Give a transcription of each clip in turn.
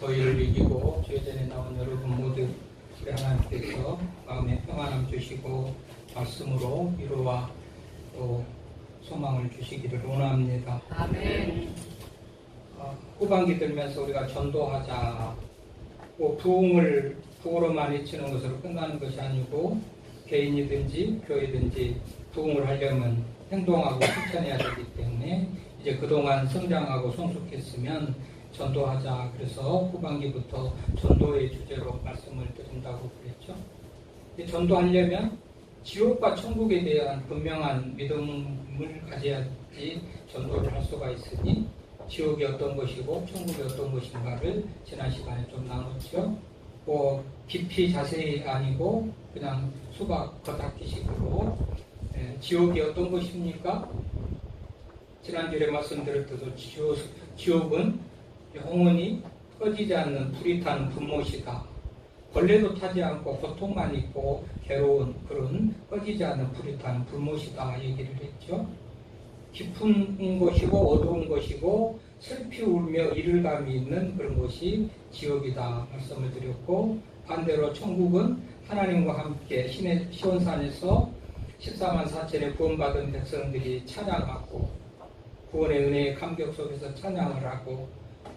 더위를 이기고 주의전에 나온 여러분 모두 우리 하나님께서 마음에 평안함 주시고 말씀으로 위로와 또 소망을 주시기를 원합니다. 아멘. 후반기 들면서 우리가 전도하자, 부흥으로만 외치는 것으로 끝나는 것이 아니고 개인이든지 교회든지 부흥을 하려면 행동하고 실천해야 되기 때문에 이제 그동안 성장하고 성숙했으면 전도하자. 그래서 후반기부터 전도의 주제로 말씀을 드린다고 그랬죠. 전도하려면 지옥과 천국에 대한 분명한 믿음을 가져야지 전도를 할 수가 있으니 지옥이 어떤 것이고 천국이 어떤 것인가를 지난 시간에 좀 나눴죠. 깊이 자세히 아니고 그냥 수박 겉핥기식으로 지옥이 어떤 것입니까? 지난주에 말씀드렸듯이 지옥은 영원히 꺼지지 않는 불이 타는 분못이다. 벌레도 타지 않고 고통만 있고 괴로운 그런 꺼지지 않는 불이 타는 불못이다 얘기를 했죠. 깊은 곳이고 어두운 곳이고 슬피 울며 이를감이 있는 그런 곳이 지옥이다 말씀을 드렸고, 반대로 천국은 하나님과 함께 신의 시온산에서 14만 4천의 구원받은 백성들이 찬양하고 구원의 은혜의 감격 속에서 찬양을 하고,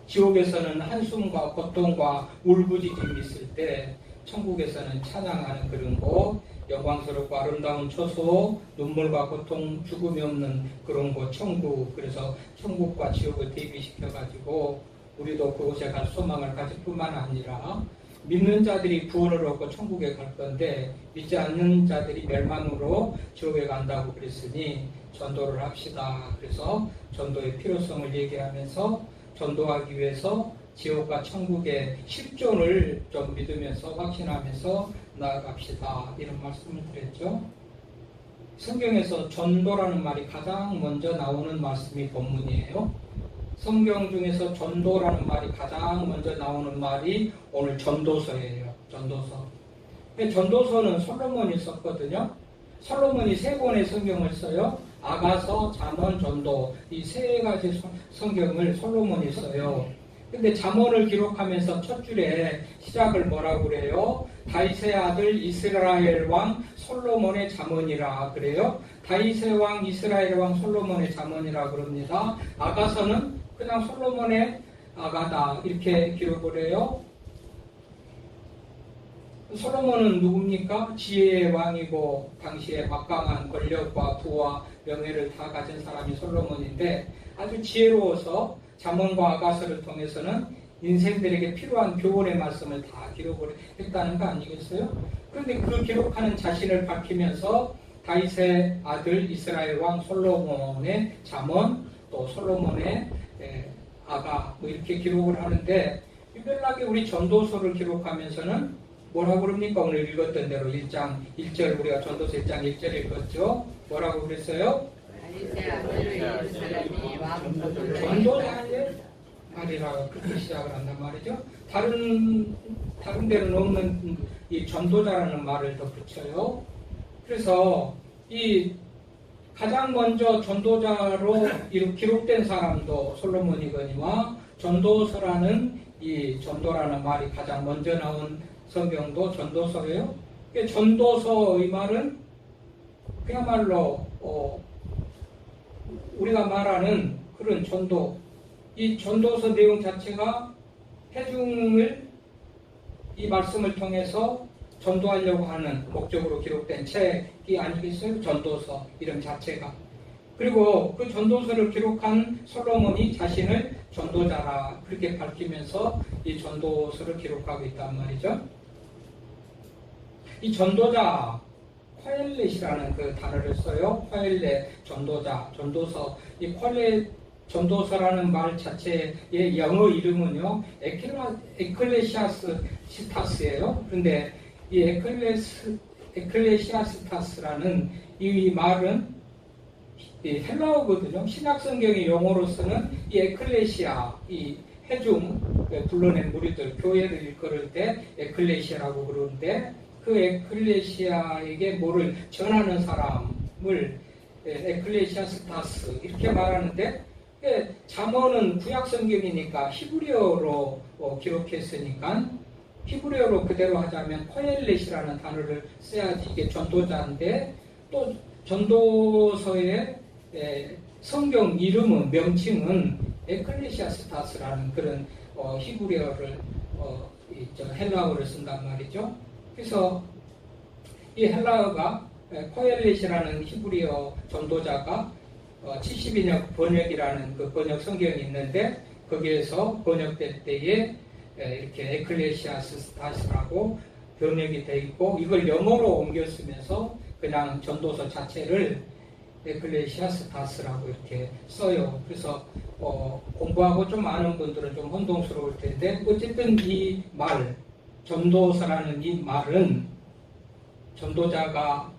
지옥에서는 한숨과 고통과 울부짖음이 있을 때 천국에서는 찬양하는 그런 곳, 영광스럽고 아름다운 처소, 눈물과 고통, 죽음이 없는 그런 곳 천국. 그래서 천국과 지옥을 대비시켜가지고 우리도 그곳에 갈 소망을 가질 뿐만 아니라 믿는 자들이 구원을 얻고 천국에 갈 건데 믿지 않는 자들이 멸망으로 지옥에 간다고 그랬으니 전도를 합시다. 그래서 전도의 필요성을 얘기하면서 전도하기 위해서 지옥과 천국의 실존을 좀 믿으면서 확신하면서 나아갑시다. 이런 말씀을 드렸죠. 성경에서 전도라는 말이 가장 먼저 나오는 말씀이 본문이에요. 성경 중에서 전도라는 말이 가장 먼저 나오는 말이 오늘 전도서예요. 전도서. 전도서는 솔로몬이 썼거든요. 솔로몬이 3권의 성경을 써요. 아가서, 잠언, 전도, 이 3가지 성경을 솔로몬이 써요. 근데 잠언을 기록하면서 첫 줄에 시작을 뭐라고 그래요? 다윗의 아들 이스라엘 왕 솔로몬의 잠언이라 그래요. 다윗의 왕 이스라엘 왕 솔로몬의 잠언이라 그럽니다. 아가서는 그냥 솔로몬의 아가다 이렇게 기록을 해요. 솔로몬은 누굽니까? 지혜의 왕이고 당시에 막강한 권력과 부와 명예를 다 가진 사람이 솔로몬인데 아주 지혜로워서 잠언과 아가서를 통해서는 인생들에게 필요한 교훈의 말씀을 다 기록을 했다는 거 아니겠어요? 그런데 그 기록하는 자신을 밝히면서 다윗의 아들 이스라엘 왕 솔로몬의 잠언, 또 솔로몬의 아가 이렇게 기록을 하는데, 유별나게 우리 전도서를 기록하면서는 뭐라고 그럽니까? 오늘 읽었던 대로 1장 1절, 우리가 전도서 1장 1절 읽었죠? 뭐라고 그랬어요? 전도자의 말이라고 그렇게 시작을 한단 말이죠. 다른 데는 없는 이 전도자라는 말을 더 붙여요. 그래서 이 가장 먼저 전도자로 기록된 사람도 솔로몬이거니와 전도서라는 이 전도라는 말이 가장 먼저 나온 성경도 전도서예요. 전도서의 말은 그야말로 우리가 말하는 그런 전도, 이 전도서 내용 자체가 회중을 이 말씀을 통해서 전도하려고 하는 목적으로 기록된 책이 아니겠어요? 전도서 이름 자체가. 그리고 그 전도서를 기록한 솔로몬이 자신을 전도자라 그렇게 밝히면서 이 전도서를 기록하고 있단 말이죠. 이 전도자, 코엘렛이라는 그 단어를 써요. 코엘렛, 전도자, 전도서. 이 코엘렛 전도서라는 말 자체의 영어 이름은요, 에클레시아스타스예요. 그런데 이 에클레시아스타스라는 이 말은 이 헬라어거든요. 신약 성경의 용어로서는 이 에클레시아, 이 회중, 불러낸 무리들, 교회를 일컬을 때 에클레시아라고 그러는데, 그 에클레시아에게 뭐를 전하는 사람을 에클레시아스타스 이렇게 말하는데, 잠언은 구약 성경이니까 히브리어로 기록했으니까 히브리어로 그대로 하자면 코엘렛이라는 단어를 써야지 이게 전도자인데, 또 전도서의 성경 이름은 명칭은 에클레시아스타스라는 그런 히브리어를 헬라어를 쓴단 말이죠. 그래서 이 헬라어가 코엘렛이라는 히브리어 전도자가 72년 번역이라는 그 번역 성경이 있는데, 거기에서 번역될 때에 이렇게 에클레시아스타스라고 번역이 되어 있고, 이걸 영어로 옮겨 쓰면서 그냥 전도서 자체를 에클레시아스타스라고 이렇게 써요. 그래서 공부하고 좀 아는 분들은 좀 혼동스러울 텐데, 어쨌든 이 말, 전도서라는 이 말은 전도자가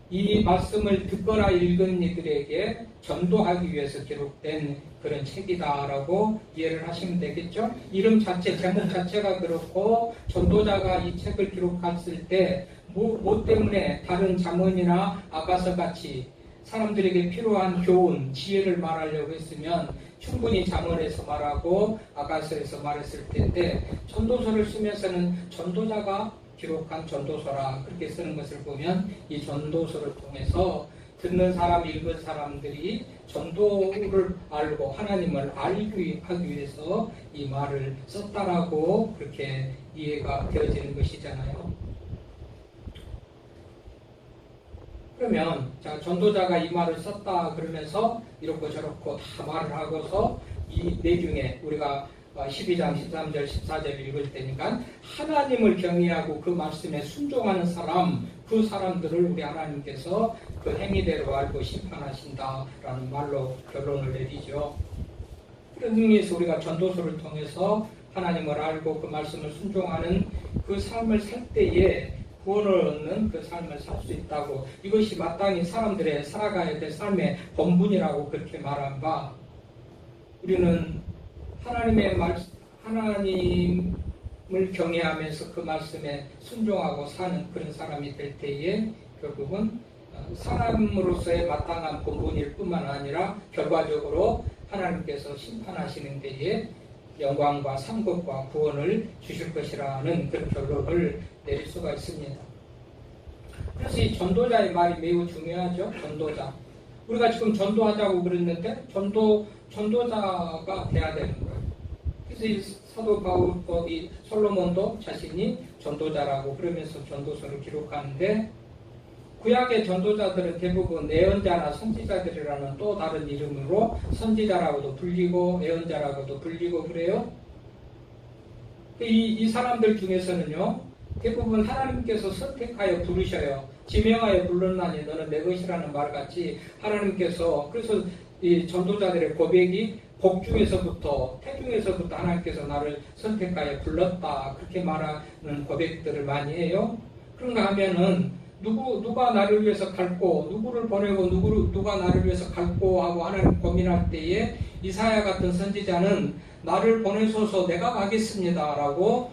이 말씀을 듣거나 읽은 이들에게 전도하기 위해서 기록된 그런 책이다라고 이해를 하시면 되겠죠. 이름 자체, 제목 자체가 그렇고, 전도자가 이 책을 기록했을 때 뭐 때문에 다른 잠언이나 아가서 같이 사람들에게 필요한 교훈, 지혜를 말하려고 했으면 충분히 잠언에서 말하고 아가서에서 말했을 텐데, 전도서를 쓰면서는 전도자가 기록한 전도서라 그렇게 쓰는 것을 보면, 이 전도서를 통해서 듣는 사람, 읽은 사람들이 전도를 알고 하나님을 알기 하기 위해서 이 말을 썼다라고 그렇게 이해가 되어지는 것이잖아요. 그러면 전도자가 이 말을 썼다 그러면서 이렇고 저렇고 다 말을 하고서 이 내중에 우리가 12장 13절 14절 읽을 때니까 하나님을 경외하고 그 말씀에 순종하는 사람, 그 사람들을 우리 하나님께서 그 행위대로 알고 심판하신다라는 말로 결론을 내리죠. 그런 의미에서 우리가 전도서를 통해서 하나님을 알고 그 말씀을 순종하는 그 삶을 살 때에 구원을 얻는 그 삶을 살 수 있다고, 이것이 마땅히 사람들의 살아가야 될 삶의 본분이라고 그렇게 말한 바, 우리는 하나님을 경외하면서 그 말씀에 순종하고 사는 그런 사람이 될 때에 결국은 사람으로서의 마땅한 본분일 뿐만 아니라 결과적으로 하나님께서 심판하시는 때에 영광과 상급과 구원을 주실 것이라는 그런 결론을 내릴 수가 있습니다. 그래서 이 전도자의 말이 매우 중요하죠. 전도자. 우리가 지금 전도하자고 그랬는데 전도자가 돼야 되는 거예요. 그래서 이 사도 바울, 이 솔로몬도 자신이 전도자라고 그러면서 전도서를 기록하는데, 구약의 전도자들은 대부분 예언자나 선지자들이라는 또 다른 이름으로 선지자라고도 불리고 예언자라고도 불리고 그래요. 이 사람들 중에서는요, 대부분 하나님께서 선택하여 부르셔요. 지명하여 불렀나니 너는 내 것이라는 말같이 하나님께서, 그래서 이 전도자들의 고백이 복중에서부터 태중에서부터 하나님께서 나를 선택하여 불렀다 그렇게 말하는 고백들을 많이 해요. 그런가 하면은 누가 나를 위해서 갈고, 누구를 보내고 누가 나를 위해서 갈고 하고 하나님 고민할 때에 이사야 같은 선지자는 나를 보내소서 내가 가겠습니다 라고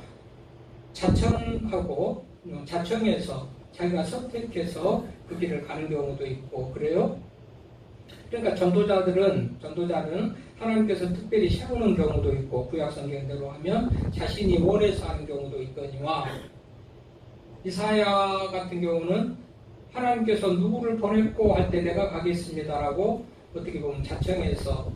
자청해서 자기가 선택해서 그 길을 가는 경우도 있고 그래요. 그러니까 전도자는 하나님께서 특별히 세우는 경우도 있고, 구약 성경대로 하면 자신이 원해서 하는 경우도 있거니와, 이사야 같은 경우는 하나님께서 누구를 보냈고 할 때 내가 가겠습니다라고 어떻게 보면 자청해서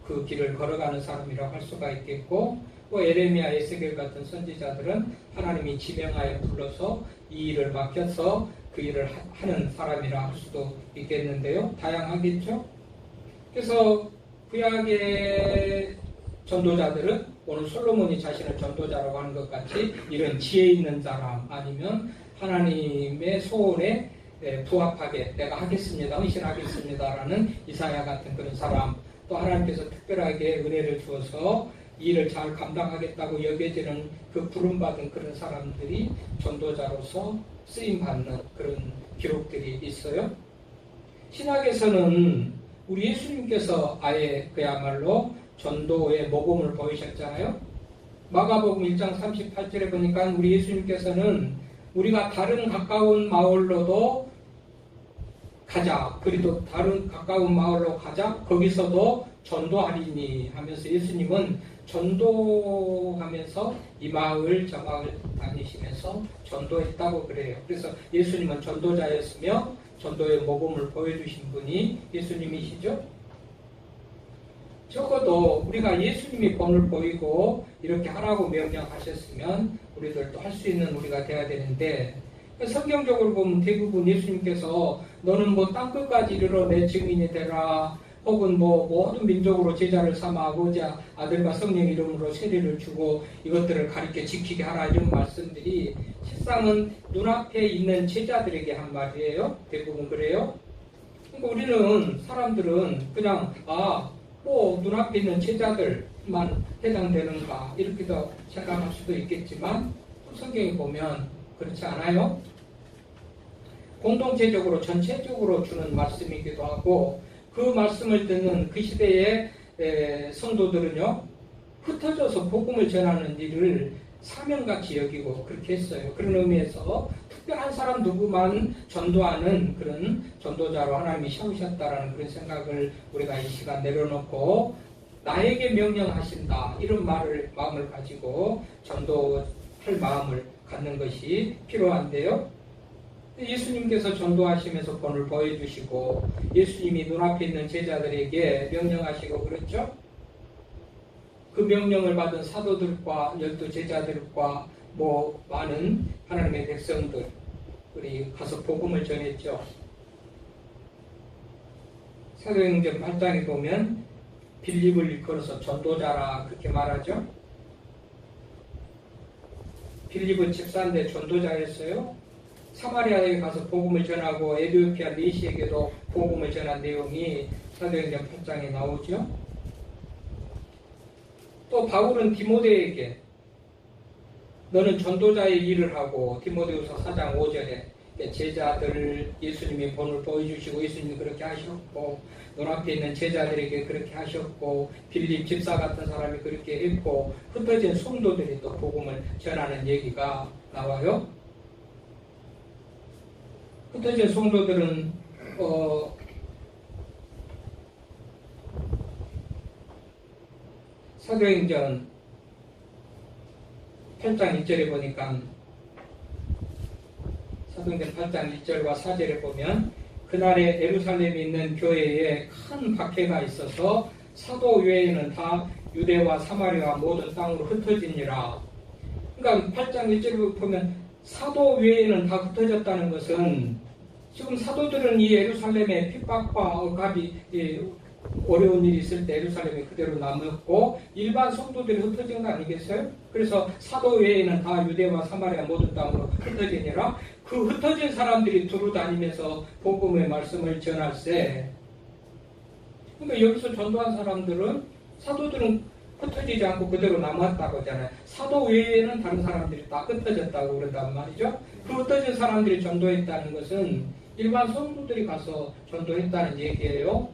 그 길을 걸어가는 사람이라고 할 수가 있겠고, 에레미야, 에스겔 같은 선지자들은 하나님이 지명하여 불러서 이 일을 맡겨서 그 일을 하는 사람이라 할 수도 있겠는데요. 다양하겠죠. 그래서 구약의 전도자들은 오늘 솔로몬이 자신을 전도자라고 하는 것 같이 이런 지혜 있는 사람, 아니면 하나님의 소원에 부합하게 내가 하겠습니다, 헌신하겠습니다라는 이사야 같은 그런 사람, 또 하나님께서 특별하게 은혜를 주어서 이 일을 잘 감당하겠다고 여겨지는 그 부름받은 그런 사람들이 전도자로서 쓰임받는 그런 기록들이 있어요. 신약에서는 우리 예수님께서 아예 그야말로 전도의 모범을 보이셨잖아요. 마가복음 1장 38절에 보니까 우리 예수님께서는 우리가 다른 가까운 마을로도 가자, 그리고 다른 가까운 마을로 가자, 거기서도 전도하리니 하면서 예수님은 전도하면서 이 마을 저 마을 다니시면서 전도했다고 그래요. 그래서 예수님은 전도자였으며 전도의 모범을 보여주신 분이 예수님이시죠. 적어도 우리가 예수님이 본을 보이고 이렇게 하라고 명령하셨으면 우리들도 할 수 있는 우리가 돼야 되는데, 성경적으로 보면 대부분 예수님께서 너는 뭐 땅끝까지 이르러 내 증인이 되라, 혹은 뭐 모든 민족으로 제자를 삼아 아버지 아들과 성령 이름으로 세례를 주고 이것들을 가르쳐 지키게 하라, 이런 말씀들이 실상은 눈앞에 있는 제자들에게 한 말이에요. 대부분 그래요. 그러니까 우리는 사람들은 그냥 뭐 눈앞에 있는 제자들만 해당되는가 이렇게도 생각할 수도 있겠지만, 성경에 보면 그렇지 않아요. 공동체적으로 전체적으로 주는 말씀이기도 하고, 그 말씀을 듣는 그 시대의 성도들은요, 흩어져서 복음을 전하는 일을 사명같이 여기고 그렇게 했어요. 그런 의미에서 특별한 사람 누구만 전도하는 그런 전도자로 하나님이 세우셨다라는 그런 생각을 우리가 이 시간 내려놓고, 나에게 명령하신다 이런 마음을 가지고 전도할 마음을 갖는 것이 필요한데요. 예수님께서 전도하시면서 본을 보여주시고 예수님이 눈앞에 있는 제자들에게 명령하시고 그랬죠. 그 명령을 받은 사도들과 12제자들과 많은 하나님의 백성들, 우리 가서 복음을 전했죠. 사도행전 8장에 보면 빌립을 일컬어서 전도자라 그렇게 말하죠. 빌립은 집사인데 전도자였어요. 사마리아에 가서 복음을 전하고 에티오피아 내시에게도 복음을 전한 내용이 사도행전 8장에 나오죠. 또 바울은 디모데에게 너는 전도자의 일을 하고, 디모데후서 4장 5절에 제자들 예수님이 본을 보여주시고 예수님이 그렇게 하셨고, 눈앞에 있는 제자들에게 그렇게 하셨고, 빌립 집사 같은 사람이 그렇게 했고, 흩어진 성도들이 또 복음을 전하는 얘기가 나와요. 흩어진 성도들은 사도행전 8장 1절에 보니까, 사도행전 8장 1절과 4절에 보면 그날에 예루살렘에 있는 교회에 큰 박해가 있어서 사도 외에는 다 유대와 사마리아 모든 땅으로 흩어지니라. 그러니까 8장 1절을 보면 사도 외에는 다 흩어졌다는 것은, 지금 사도들은 이 예루살렘의 핍박과 억압이 어려운 일이 있을 때 예루살렘이 그대로 남았고 일반 성도들이 흩어진 거 아니겠어요? 그래서 사도 외에는 다 유대와 사마리아 모든 땅으로 흩어지니라. 그 흩어진 사람들이 두루 다니면서 복음의 말씀을 전할세. 그러니까 여기서 전도한 사람들은, 사도들은 흩어지지 않고 그대로 남았다고 하잖아요. 사도 외에는 다른 사람들이 다 흩어졌다고 그런단 말이죠. 그 흩어진 사람들이 전도했다는 것은 일반 성도들이 가서 전도했다는 얘기예요.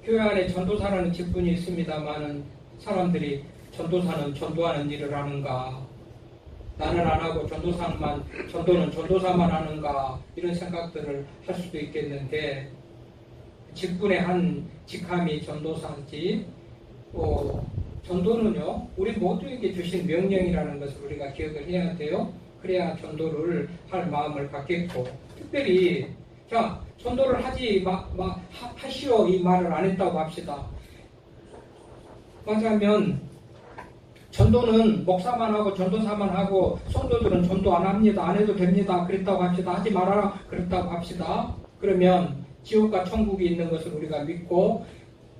교회 안에 전도사라는 직분이 있습니다만 사람들이 전도사는 전도하는 일을 하는가, 나는 안 하고 전도는 전도사만 하는가, 이런 생각들을 할 수도 있겠는데, 직분의 한 직함이 전도사인지, 전도는요 우리 모두에게 주신 명령이라는 것을 우리가 기억을 해야 돼요. 그래야 전도를 할 마음을 갖겠고, 특별히 전도를 하시오 이 말을 안 했다고 합시다. 맞으면 전도는 목사만 하고 전도사만 하고 성도들은 전도 안 합니다, 안 해도 됩니다 그랬다고 합시다. 하지 말아라 그랬다고 합시다. 그러면 지옥과 천국이 있는 것을 우리가 믿고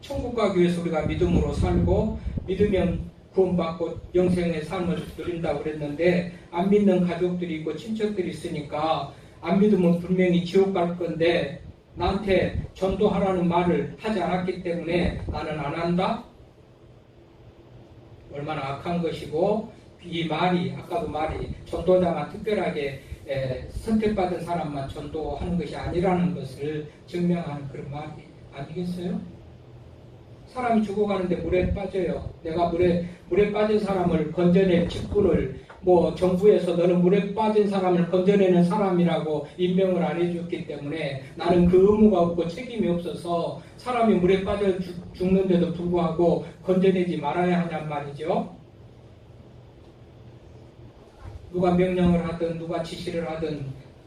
천국과 교회에서 우리가 믿음으로 살고 믿으면 구원받고 영생의 삶을 누린다고 그랬는데, 안 믿는 가족들이 있고 친척들이 있으니까 안 믿으면 분명히 지옥 갈 건데 나한테 전도하라는 말을 하지 않았기 때문에 나는 안 한다? 얼마나 악한 것이고, 이 말이 아까도 말이 전도자만 특별하게 선택받은 사람만 전도하는 것이 아니라는 것을 증명하는 그런 말이 아니겠어요? 사람이 죽어가는데 물에 빠져요. 내가 물에 빠진 사람을 건져낼 직분을 뭐 정부에서 너는 물에 빠진 사람을 건져내는 사람이라고 임명을 안 해줬기 때문에 나는 그 의무가 없고 책임이 없어서 사람이 물에 빠져 죽는데도 불구하고 건져내지 말아야 하냔 말이죠. 누가 명령을 하든 누가 지시를 하든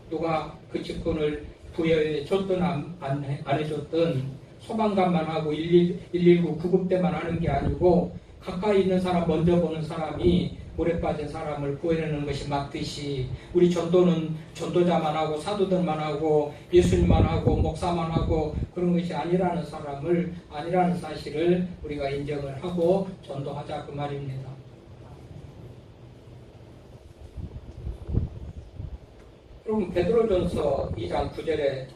누가 그 직권을 부여해 줬든 안 해줬든 소방관만 하고 119 구급대만 하는 게 아니고 가까이 있는 사람 먼저 보는 사람이 물에 빠진 사람을 구해내는 것이 맞듯이 우리 전도는 전도자만 하고 사도들만 하고 예수님만 하고 목사만 하고 그런 것이 아니라는 사실을 우리가 인정을 하고 전도하자 그 말입니다. 그럼 베드로전서 2장 9절에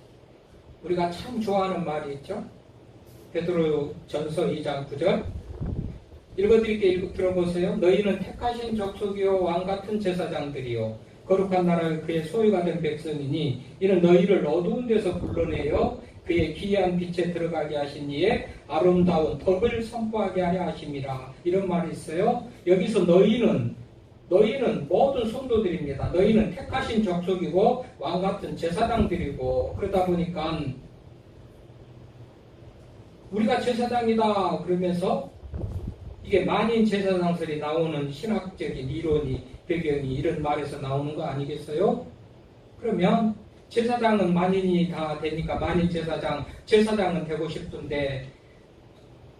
우리가 참 좋아하는 말이 있죠. 베드로전서 2장 9절 읽어드릴게 들어보세요. 너희는 택하신 족속이요 왕같은 제사장들이요 거룩한 나라의 그의 소유가 된 백성이니 이는 너희를 어두운 데서 불러내어 그의 기이한 빛에 들어가게 하신 이의 아름다운 덕을 선포하게 하려 하심이라. 이런 말이 있어요. 여기서 너희는 모든 성도들입니다. 너희는 택하신 족속이고 왕같은 제사장들이고 그러다 보니까 우리가 제사장이다 그러면서 이게 만인 제사장설이 나오는 신학적인 이론이 배경이 이런 말에서 나오는 거 아니겠어요? 그러면 제사장은 만인이 다 되니까 만인 제사장은 되고 싶은데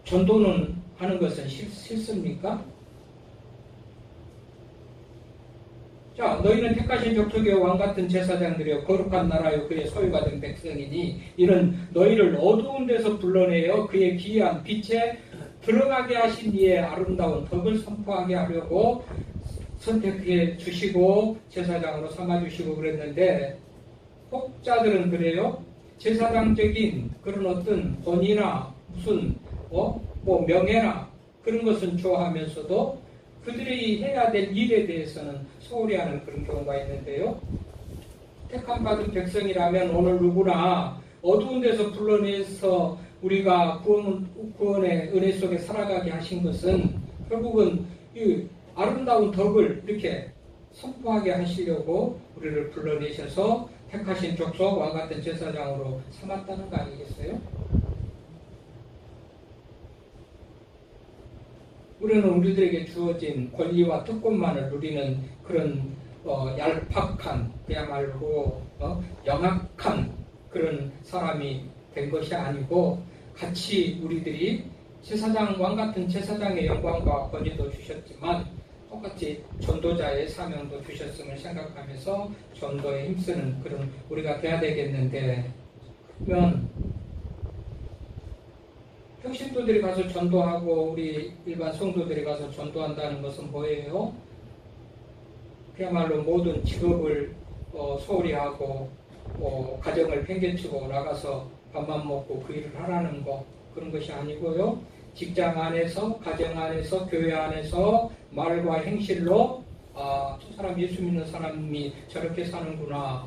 전도는 하는 것은 싫습니까? 자, 너희는 택하신 족속의 왕같은 제사장들이여 거룩한 나라여 그의 소유가 된 백성이니 이는 너희를 어두운 데서 불러내어 그의 기이한 빛에 들어가게 하신 이의 아름다운 덕을 선포하게 하려고 선택해 주시고 제사장으로 삼아주시고 그랬는데 혹자들은 그래요. 제사장적인 그런 어떤 권위나 무슨 뭐 명예나 그런 것은 좋아하면서도 그들이 해야 될 일에 대해서는 소홀히 하는 그런 경우가 있는데요. 택함받은 백성이라면 오늘 누구나 어두운 데서 불러내서 우리가 구원의 은혜 속에 살아가게 하신 것은 결국은 이 아름다운 덕을 이렇게 선포하게 하시려고 우리를 불러내셔서 택하신 족속 왕같은 제사장으로 삼았다는 거 아니겠어요? 우리는 우리들에게 주어진 권리와 특권만을 누리는 그런 얄팍한 그야말로 영악한 그런 사람이 된 것이 아니고 같이 우리들이 제사장 왕같은 제사장의 영광과 권위도 주셨지만 똑같이 전도자의 사명도 주셨음을 생각하면서 전도에 힘쓰는 그런 우리가 돼야 되겠는데 그러면 평신도들이 가서 전도하고 우리 일반 성도들이 가서 전도한다는 것은 뭐예요? 그야말로 모든 직업을 소홀히 하고 가정을 팽개치고 나가서 밥만 먹고 그 일을 하라는 거 그런 것이 아니고요. 직장 안에서 가정 안에서 교회 안에서 말과 행실로 저 사람 예수 믿는 사람이 저렇게 사는구나.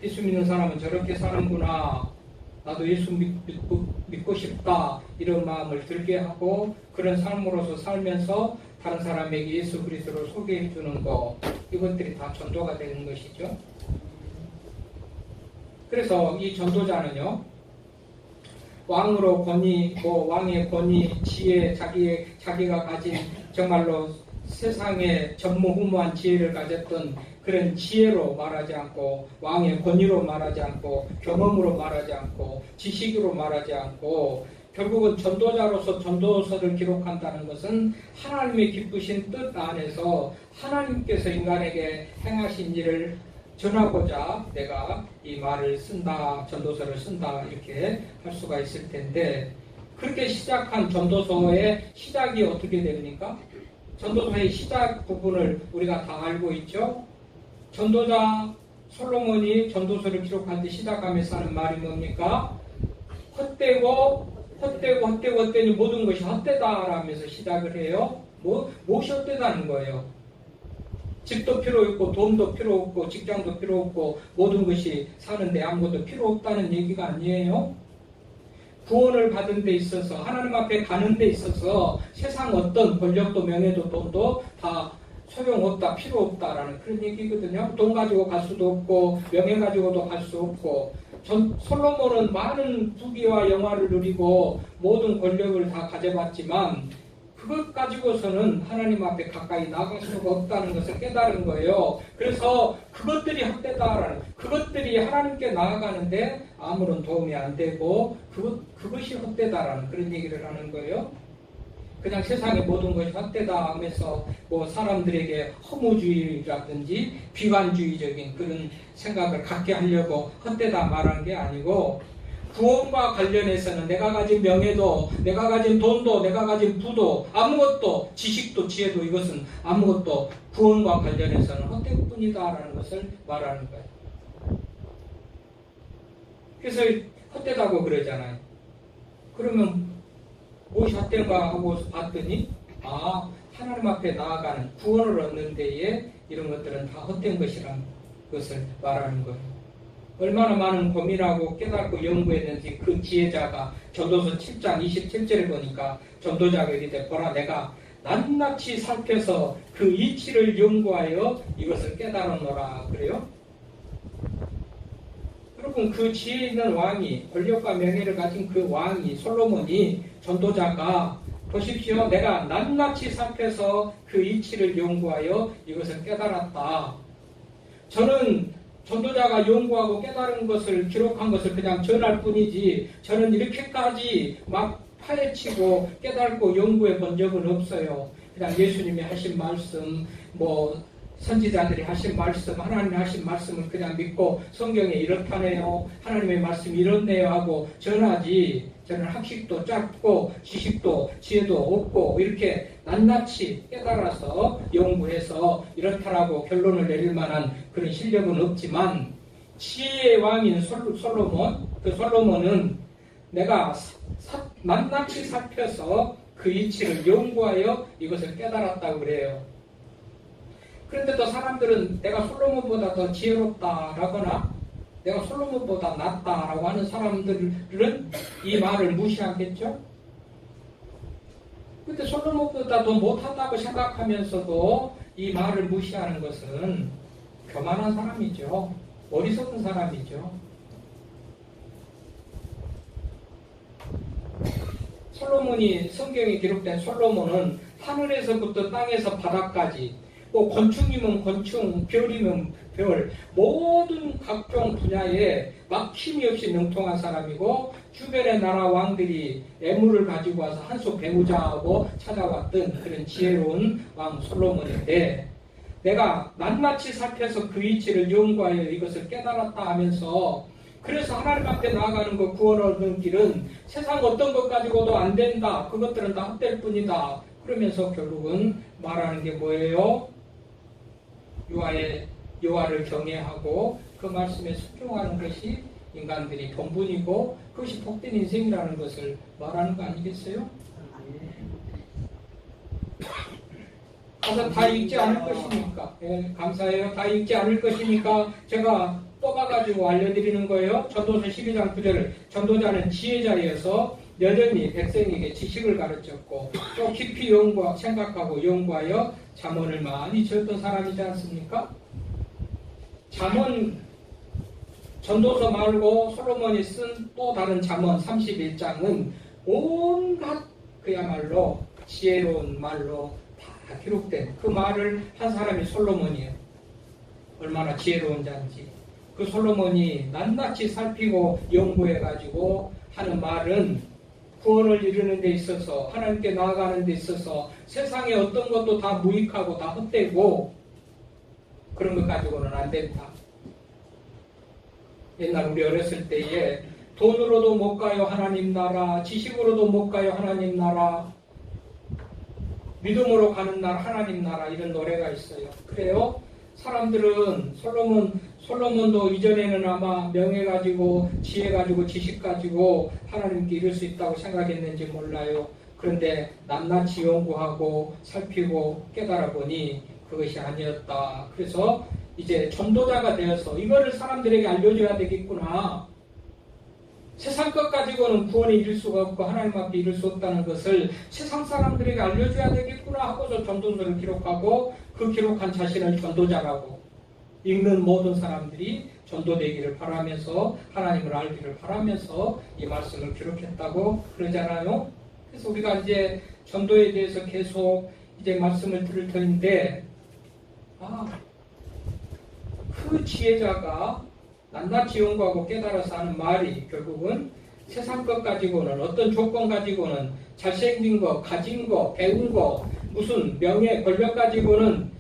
예수 믿는 사람은 저렇게 사는구나. 나도 예수 믿고 싶다 이런 마음을 들게 하고 그런 삶으로서 살면서 다른 사람에게 예수 그리스도를 소개해 주는 것 이것들이 다 전도가 되는 것이죠. 그래서 이 전도자는요 왕으로 왕의 권위, 지혜, 자기가 가진 정말로 세상에 전무후무한 지혜를 가졌던 그런 지혜로 말하지 않고 왕의 권위로 말하지 않고 경험으로 말하지 않고 지식으로 말하지 않고 결국은 전도자로서 전도서를 기록한다는 것은 하나님의 기쁘신 뜻 안에서 하나님께서 인간에게 행하신 일을 전하고자 내가 이 말을 쓴다, 전도서를 쓴다 이렇게 할 수가 있을 텐데 그렇게 시작한 전도서의 시작이 어떻게 됩니까? 전도서의 시작 부분을 우리가 다 알고 있죠. 전도자 솔로몬이 전도서를 기록할 때 시작하면서 하는 말이 뭡니까? 헛되니 모든 것이 헛되다라면서 시작을 해요. 무엇이 헛되다는 거예요? 집도 필요 없고 돈도 필요 없고 직장도 필요 없고 모든 것이 사는데 아무것도 필요 없다는 얘기가 아니에요. 구원을 받은 데 있어서 하나님 앞에 가는 데 있어서 세상 어떤 권력도 명예도 돈도 다 소용없다, 필요 없다라는 그런 얘기거든요. 돈 가지고 갈 수도 없고 명예 가지고도 갈 수 없고 솔로몬은 많은 부귀와 영화를 누리고 모든 권력을 다 가져봤지만 그것 가지고서는 하나님 앞에 가까이 나갈 수가 없다는 것을 깨달은 거예요. 그래서 그것들이 헛되다라는, 그것들이 하나님께 나아가는데 아무런 도움이 안 되고 그것이 헛되다라는 그런 얘기를 하는 거예요. 그냥 세상의 모든 것이 헛되다 하면서 뭐 사람들에게 허무주의라든지 비관주의적인 그런 생각을 갖게 하려고 헛되다 말한 게 아니고, 구원과 관련해서는 내가 가진 명예도, 내가 가진 돈도, 내가 가진 부도, 아무것도, 지식도, 지혜도, 이것은 아무것도 구원과 관련해서는 헛될 뿐이다라는 것을 말하는 거예요. 그래서 헛되다고 그러잖아요. 그러면 무엇이 헛된가 하고 봤더니 하나님 앞에 나아가는 구원을 얻는 데에 이런 것들은 다 헛된 것이라는 것을 말하는 거예요. 얼마나 많은 고민하고 깨닫고 연구했는지 그 지혜자가 전도서 7장 27절을 보니까 전도자가 이르되 보라 내가 낱낱이 살펴서 그 이치를 연구하여 이것을 깨달았노라 그래요. 여러분 그 지혜 있는 왕이, 권력과 명예를 가진 그 왕이, 솔로몬이, 전도자가 보십시오. 내가 낱낱이 살펴서 그 이치를 연구하여 이것을 깨달았다. 저는 전도자가 연구하고 깨달은 것을, 기록한 것을 그냥 전할 뿐이지 저는 이렇게까지 막 파헤치고 깨달고 연구해 본 적은 없어요. 그냥 예수님이 하신 말씀, 뭐 선지자들이 하신 말씀, 하나님이 하신 말씀을 그냥 믿고 성경에 이렇다네요, 하나님의 말씀이 이렇네요 하고 전하지, 저는 학식도 짧고 지식도 지혜도 없고 이렇게 낱낱이 깨달아서 연구해서 이렇다라고 결론을 내릴 만한 그런 실력은 없지만, 지혜의 왕인 솔로몬, 그 솔로몬은 내가 낱낱이 살펴서 그 이치를 연구하여 이것을 깨달았다고 그래요. 그런데 또 사람들은 내가 솔로몬보다 더 지혜롭다라거나 내가 솔로몬보다 낫다라고 하는 사람들은 이 말을 무시하겠죠? 근데 솔로몬보다 더 못한다고 생각하면서도 이 말을 무시하는 것은 교만한 사람이죠. 어리석은 사람이죠. 솔로몬이, 성경에 기록된 솔로몬은 하늘에서부터 땅에서 바닥까지, 뭐 곤충이면 곤충, 별이면 별, 모든 각종 분야에 막힘이 없이 능통한 사람이고, 주변의 나라 왕들이 애물을 가지고 와서 한 수 배우자하고 찾아왔던 그런 지혜로운 왕 솔로몬인데, 내가 낱낱이 살펴서 그 이치를 연구하여 이것을 깨달았다 하면서, 그래서 하나님 앞에 나아가는 것, 구원 얻는 길은 세상 어떤 것 가지고도 안 된다, 그것들은 다 헛될 뿐이다, 그러면서 결국은 말하는 게 뭐예요? 여호와를 경외하고 그 말씀에 순종하는 것이 인간들이 본분이고 그것이 복된 인생이라는 것을 말하는 거 아니겠어요? 가서 다 읽지 않을 것이니까, 감사해요. 다 읽지 않을 것이니까 제가 뽑아가지고 알려드리는 거예요. 전도서 12장 9절을, 전도자는 지혜자여서 여전히 백성에게 지식을 가르쳤고 또 깊이 생각하고 연구하여 잠언을 많이 지었던 사람이지 않습니까? 잠언, 전도서 말고 솔로몬이 쓴 또 다른 잠언 31장은 온갖 그야말로 지혜로운 말로 다 기록된 그 말을 한 사람이 솔로몬이에요. 얼마나 지혜로운 자인지. 그 솔로몬이 낱낱이 살피고 연구해가지고 하는 말은 구원을 이루는 데 있어서, 하나님께 나아가는 데 있어서 세상에 어떤 것도 다 무익하고 다 헛되고 그런 것 가지고는 안 된다. 옛날 우리 어렸을 때에 돈으로도 못 가요 하나님 나라, 지식으로도 못 가요 하나님 나라, 믿음으로 가는 날 하나님 나라, 이런 노래가 있어요. 그래요? 사람들은 솔로몬도 이전에는 아마 명예 가지고 지혜 가지고 지식 가지고 하나님께 이룰 수 있다고 생각했는지 몰라요. 그런데 낱낱이 연구하고 살피고 깨달아 보니 그것이 아니었다. 그래서 이제 전도자가 되어서 이거를 사람들에게 알려줘야 되겠구나. 세상 것 가지고는 구원에 이를 수가 없고 하나님 앞에 이를 수 없다는 것을 세상 사람들에게 알려줘야 되겠구나 하고서 전도서를 기록하고 그 기록한 자신을 전도자라고 읽는 모든 사람들이 전도되기를 바라면서 하나님을 알기를 바라면서 이 말씀을 기록했다고 그러잖아요. 그래서 우리가 이제 전도에 대해서 계속 이제 말씀을 들을 터인데 그 지혜자가 낱낱이 연구하고 깨달아서 하는 말이 결국은 세상 것 가지고는 어떤 조건 가지고는 잘생긴 거, 가진 거, 배운 거, 무슨 명예, 권력 가지고는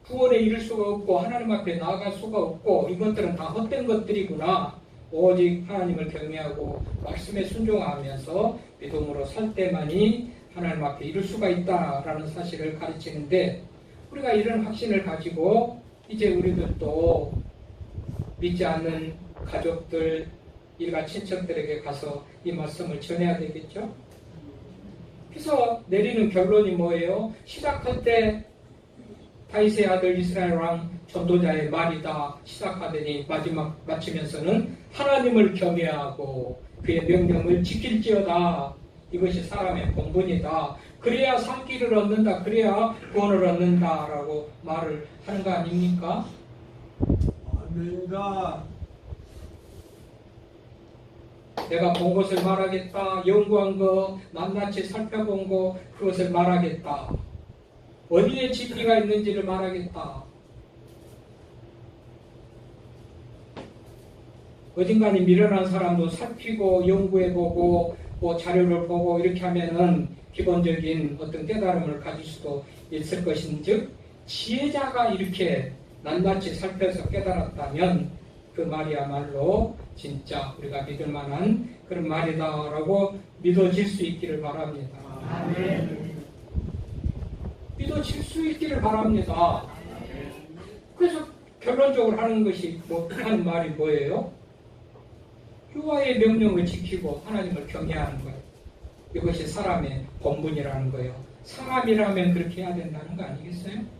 구원에 이를 수가 없고 하나님 앞에 나아갈 수가 없고 이것들은 다 헛된 것들이구나. 오직 하나님을 경외하고 말씀에 순종하면서 믿음으로 살 때만이 하나님 앞에 이룰 수가 있다라는 사실을 가르치는데 우리가 이런 확신을 가지고 이제 우리들도 믿지 않는 가족들, 일가 친척들에게 가서 이 말씀을 전해야 되겠죠? 그래서 내리는 결론이 뭐예요? 시작할 때 다윗의 아들 이스라엘 왕 전도자의 말이다 시작하더니 마지막 마치면서는 하나님을 경외하고 그의 명령을 지킬지어다. 이것이 사람의 본분이다. 그래야 산 길을 얻는다. 그래야 구원을 얻는다라고 말을 하는 거 아닙니까? 아멘이다. 내가 본 것을 말하겠다. 연구한 거, 낱낱이 살펴본 거, 그것을 말하겠다. 어디에 진리가 있는지를 말하겠다. 어딘가에 미련한 사람도 살피고 연구해보고 뭐 자료를 보고 이렇게 하면은 기본적인 어떤 깨달음을 가질 수도 있을 것인즉 지혜자가 이렇게 낱낱이 살펴서 깨달았다면 그 말이야말로 진짜 우리가 믿을 만한 그런 말이다라고 믿어질 수 있기를 바랍니다. 아멘. 믿어질 수 있기를 바랍니다. 그래서 결론적으로 하는 것이 하는 말이 뭐예요? 여호와의 명령을 지키고 하나님을 경외하는 거예요. 이것이 사람의 본분이라는 거예요. 사람이라면 그렇게 해야 된다는 거 아니겠어요?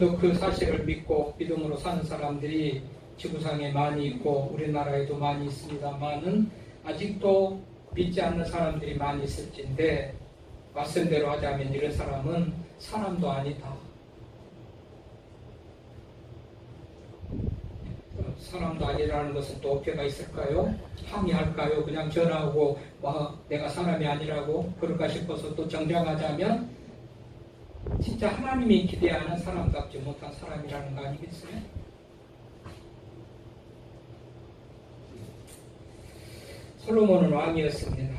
또 그 사실을 믿고 믿음으로 사는 사람들이 지구상에 많이 있고 우리나라에도 많이 있습니다만은 아직도 믿지 않는 사람들이 많이 있을진데 말씀대로 하자면 이런 사람은 사람도 아니다. 사람도 아니라는 것은 또 어깨가 있을까요? 항의할까요? 그냥 전화하고 내가 사람이 아니라고 그럴까 싶어서 또 정정하자면 진짜 하나님이 기대하는 사람답지 못한 사람이라는 거 아니겠어요? 솔로몬은 왕이었습니다.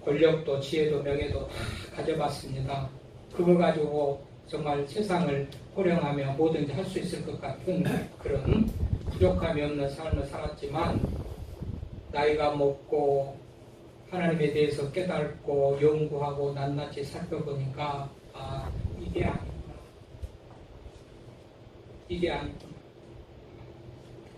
권력도 지혜도 명예도 다 가져봤습니다. 그거 가지고 정말 세상을 호령하며 뭐든지 할 수 있을 것 같은 그런 부족함이 없는 삶을 살았지만 나이가 먹고 하나님에 대해서 깨닫고 연구하고 낱낱이 살펴보니까 이게 아니구나. 이게 아니구나.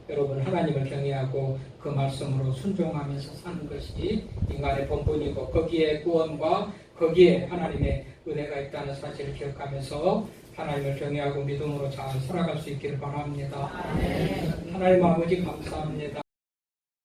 여러분 하나님을 경외하고 그 말씀으로 순종하면서 사는 것이 인간의 본분이고 거기에 구원과 거기에 하나님의 은혜가 있다는 사실을 기억하면서 하나님을 경외하고 믿음으로 잘 살아갈 수 있기를 바랍니다. 하나님 아버지 감사합니다.